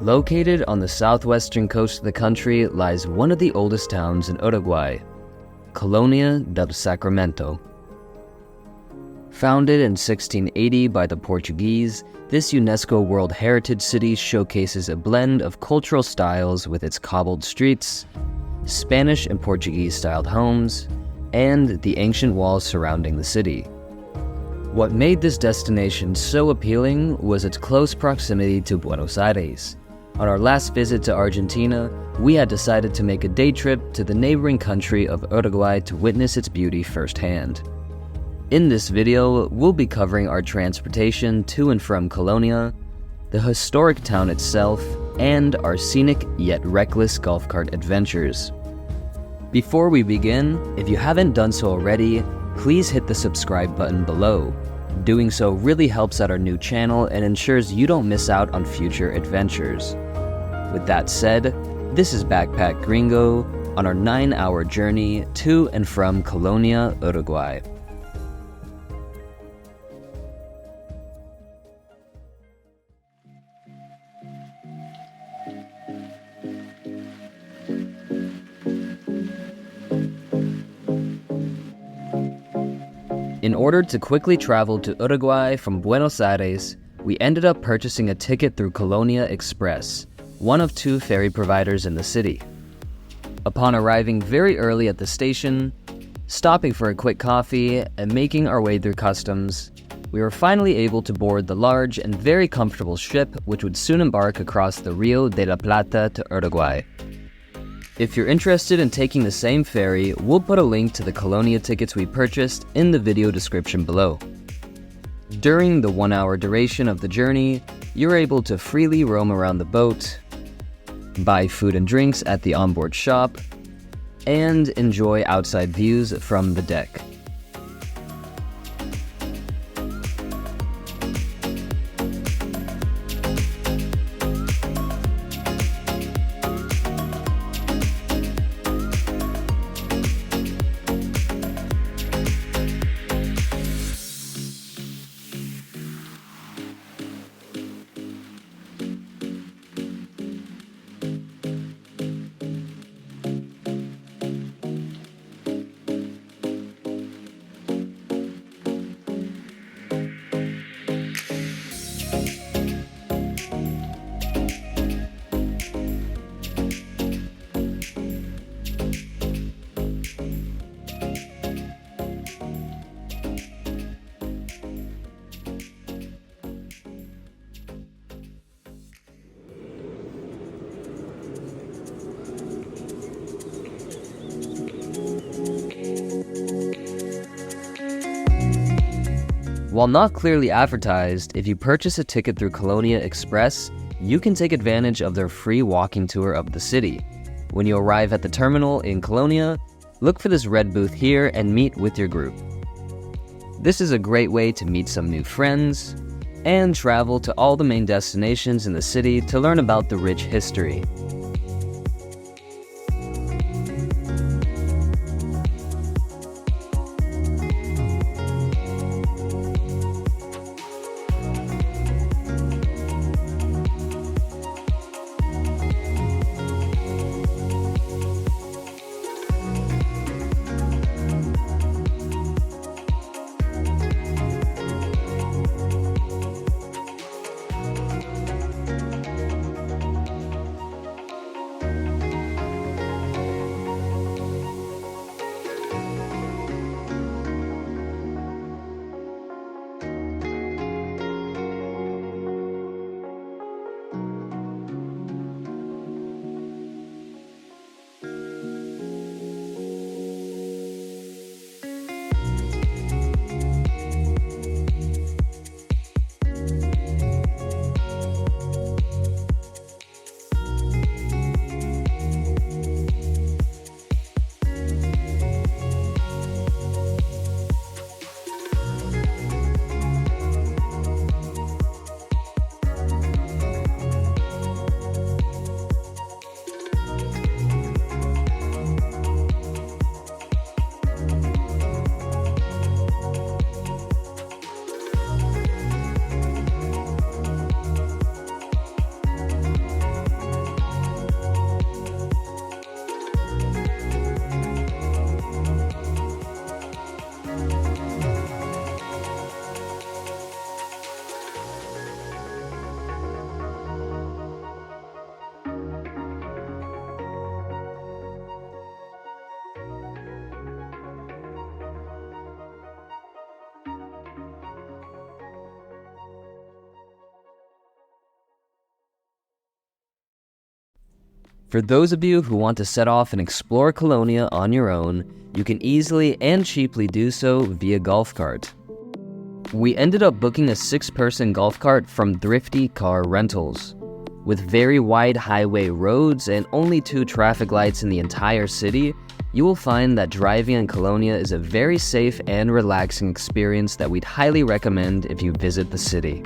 Located on the southwestern coast of the country lies one of the oldest towns in Uruguay, Colonia del Sacramento. Founded in 1680 by the Portuguese, this UNESCO World Heritage City showcases a blend of cultural styles with its cobbled streets, Spanish and Portuguese-styled homes, and the ancient walls surrounding the city. What made this destination so appealing was its close proximity to Buenos Aires. On our last visit to Argentina, we had decided to make a day trip to the neighboring country of Uruguay to witness its beauty firsthand. In this video, we'll be covering our transportation to and from Colonia, the historic town itself, and our scenic yet reckless golf cart adventures. Before we begin, if you haven't done so already, please hit the subscribe button below. Doing so really helps out our new channel and ensures you don't miss out on future adventures. With that said, this is Backpack Gringo on our 9-hour journey to and from Colonia, Uruguay. In order to quickly travel to Uruguay from Buenos Aires, we ended up purchasing a ticket through Colonia Express, one of 2 ferry providers in the city. Upon arriving very early at the station, stopping for a quick coffee, and making our way through customs, we were finally able to board the large and very comfortable ship which would soon embark across the Rio de la Plata to Uruguay. If you're interested in taking the same ferry, we'll put a link to the Colonia tickets we purchased in the video description below. During the 1-hour duration of the journey, you're able to freely roam around the boat, buy food and drinks at the onboard shop, and enjoy outside views from the deck. While not clearly advertised, if you purchase a ticket through Colonia Express, you can take advantage of their free walking tour of the city. When you arrive at the terminal in Colonia, look for this red booth here and meet with your group. This is a great way to meet some new friends and travel to all the main destinations in the city to learn about the rich history. For those of you who want to set off and explore Colonia on your own, you can easily and cheaply do so via golf cart. We ended up booking a 6-person golf cart from Thrifty Car Rentals. With very wide highway roads and only 2 traffic lights in the entire city, you will find that driving in Colonia is a very safe and relaxing experience that we'd highly recommend if you visit the city.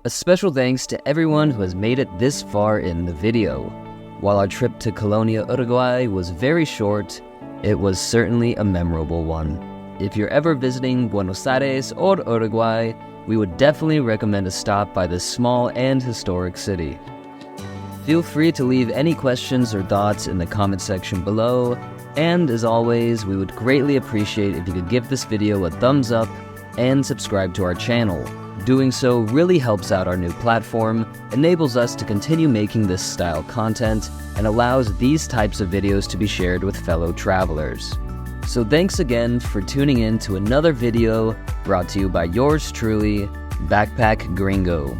A special thanks to everyone who has made it this far in the video. While our trip to Colonia, Uruguay was very short, it was certainly a memorable one. If you're ever visiting Buenos Aires or Uruguay, we would definitely recommend a stop by this small and historic city. Feel free to leave any questions or thoughts in the comment section below, and as always, we would greatly appreciate if you could give this video a thumbs up and subscribe to our channel. Doing so really helps out our new platform, enables us to continue making this style content, and allows these types of videos to be shared with fellow travelers. So thanks again for tuning in to another video brought to you by yours truly, Backpack Gringo.